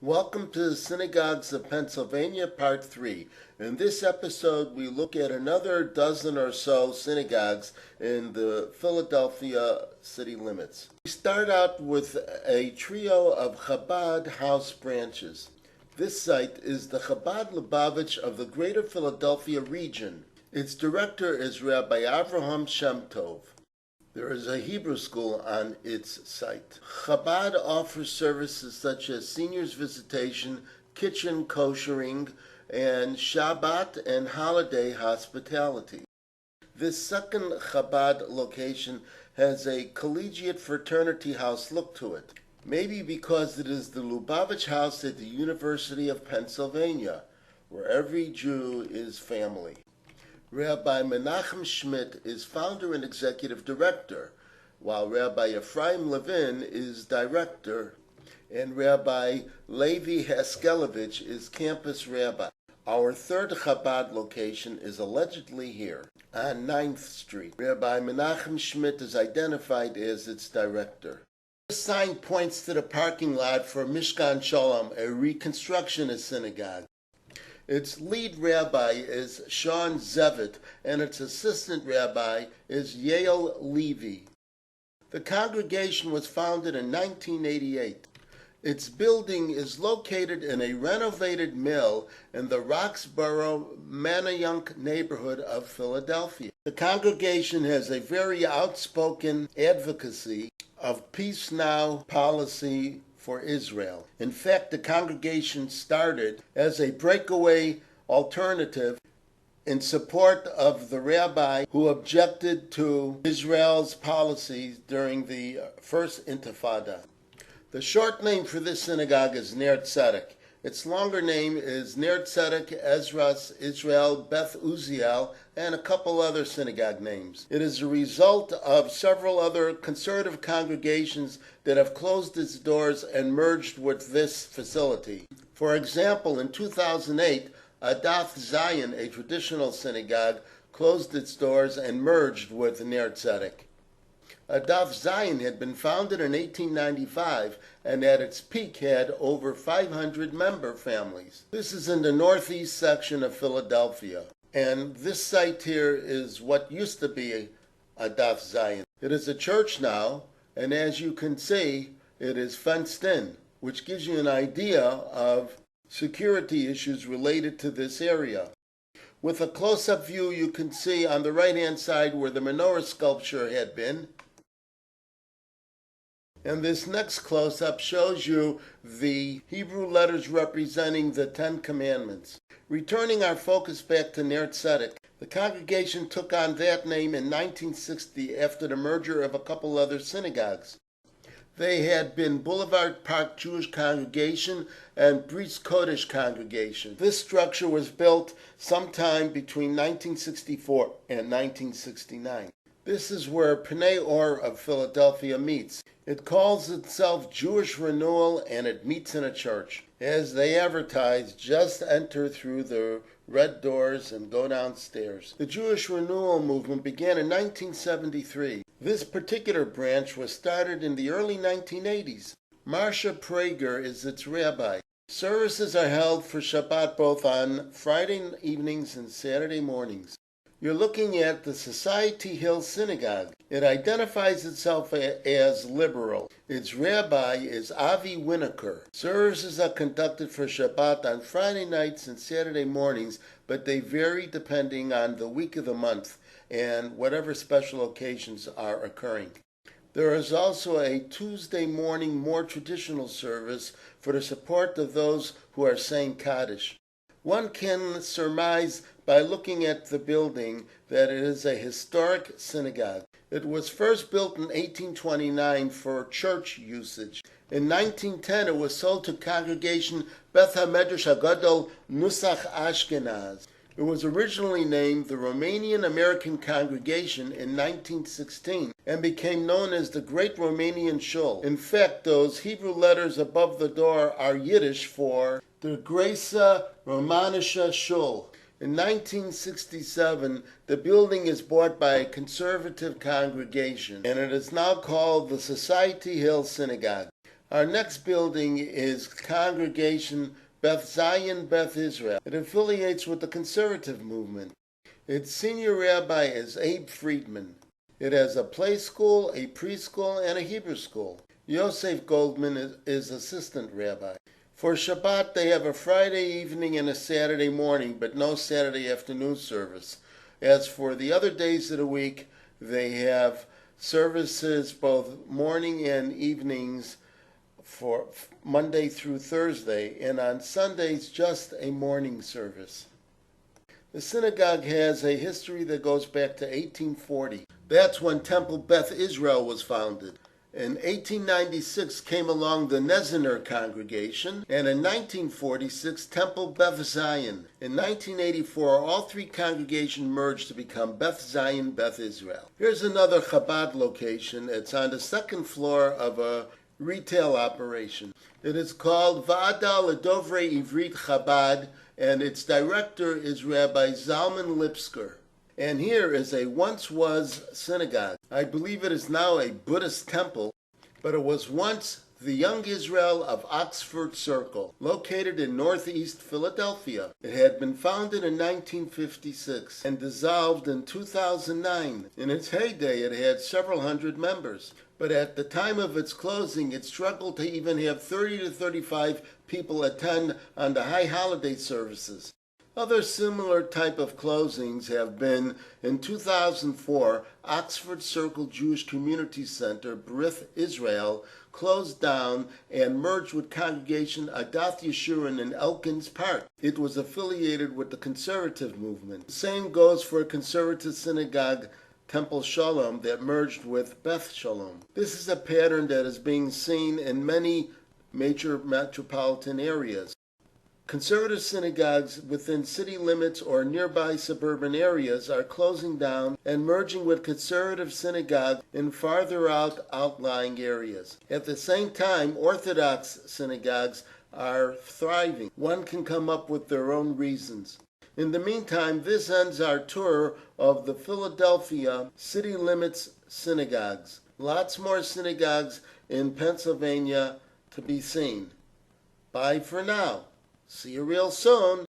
Welcome to the Synagogues of Pennsylvania, Part 3. In this episode, we look at another dozen or so synagogues in the Philadelphia city limits. We start out with a trio of Chabad house branches. This site is the Chabad Lubavitch of the Greater Philadelphia region. Its director is Rabbi Avraham Shem Tov. There is a Hebrew school on its site. Chabad offers services such as seniors visitation, kitchen koshering, and Shabbat and holiday hospitality. This second Chabad location has a collegiate fraternity house look to it, maybe because it is the Lubavitch house at the University of Pennsylvania, where every Jew is family. Rabbi Menachem Schmidt is founder and executive director, while Rabbi Ephraim Levin is director, and Rabbi Levi Haskelevich is campus rabbi. Our third Chabad location is allegedly here, on 9th Street. Rabbi Menachem Schmidt is identified as its director. This sign points to the parking lot for Mishkan Shalom, a reconstructionist synagogue. Its lead rabbi is Sean Zevitt, and its assistant rabbi is Yael Levy. The congregation was founded in 1988. Its building is located in a renovated mill in the Roxborough, Manayunk neighborhood of Philadelphia. The congregation has a very outspoken advocacy of Peace Now policy for Israel. In fact, the congregation started as a breakaway alternative in support of the rabbi who objected to Israel's policies during the First Intifada. The short name for this synagogue is Ner Tzedek. Its longer name is Ner Tzedek, Ezras, Israel, Beth Uziel, and a couple other synagogue names. It is a result of several other conservative congregations that have closed its doors and merged with this facility. For example, in 2008, Adath Zion, a traditional synagogue, closed its doors and merged with Ner Tzedek. Adath Zion had been founded in 1895 and at its peak had over 500 member families. This is in the northeast section of Philadelphia, and this site here is what used to be Adath Zion. It is a church now, and as you can see, it is fenced in, which gives you an idea of security issues related to this area. With a close-up view, you can see on the right-hand side where the menorah sculpture had been. And this next close-up shows you the Hebrew letters representing the Ten Commandments. Returning our focus back to Ner Tzedek, the congregation took on that name in 1960 after the merger of a couple other synagogues. They had been Boulevard Park Jewish Congregation and Bris Kodesh Congregation. This structure was built sometime between 1964 and 1969. This is where Pnei Or of Philadelphia meets. It calls itself Jewish Renewal and it meets in a church. As they advertise, just enter through the red doors and go downstairs. The Jewish Renewal movement began in 1973. This particular branch was started in the early 1980s. Marsha Prager is its rabbi. Services are held for Shabbat both on Friday evenings and Saturday mornings. You're looking at the Society Hill Synagogue. It identifies itself as liberal. Its rabbi is Avi Winokur. Services are conducted for Shabbat on Friday nights and Saturday mornings, but they vary depending on the week of the month and whatever special occasions are occurring. There is also a Tuesday morning more traditional service for the support of those who are saying Kaddish. One can surmise by looking at the building that it is a historic synagogue. It was first built in 1829 for church usage. In 1910 it was sold to congregation Beth HaMedrash HaGadol Nusach Ashkenaz. It was originally named the Romanian American Congregation in 1916 and became known as the Great Romanian Shul. In fact, those Hebrew letters above the door are Yiddish for the Gresa Romanisha Shul. In 1967, the building is bought by a conservative congregation, and it is now called the Society Hill Synagogue. Our next building is Congregation Beth Zion Beth Israel. It affiliates with the conservative movement. Its senior rabbi is Abe Friedman. It has a play school, a preschool, and a Hebrew school. Yosef Goldman is assistant rabbi. For Shabbat, they have a Friday evening and a Saturday morning, but no Saturday afternoon service. As for the other days of the week, they have services both morning and evenings for Monday through Thursday, and on Sundays just a morning service. The synagogue has a history that goes back to 1840. That's when Temple Beth Israel was founded. In 1896 came along the Neziner congregation, and in 1946 Temple Beth Zion. In 1984 all three congregations merged to become Beth Zion Beth Israel. Here's another Chabad location. It's on the second floor of a retail operation. It is called Va'ada L'Dovrei Ivrit Chabad, and its director is Rabbi Zalman Lipsker. And here is a once-was synagogue. I believe it is now a Buddhist temple, but it was once the Young Israel of Oxford Circle, located in northeast Philadelphia. It had been founded in 1956 and dissolved in 2009. In its heyday, it had several hundred members, but at the time of its closing, it struggled to even have 30 to 35 people attend on the high holiday services. Other similar type of closings have been, in 2004, Oxford Circle Jewish Community Center, B'rith Israel, closed down and merged with Congregation Adath Yeshurun in Elkins Park. It was affiliated with the conservative movement. The same goes for a conservative synagogue, Temple Shalom, that merged with Beth Shalom. This is a pattern that is being seen in many major metropolitan areas. Conservative synagogues within city limits or nearby suburban areas are closing down and merging with conservative synagogues in farther out outlying areas. At the same time, Orthodox synagogues are thriving. One can come up with their own reasons. In the meantime, this ends our tour of the Philadelphia city limits synagogues. Lots more synagogues in Pennsylvania to be seen. Bye for now. See you real soon.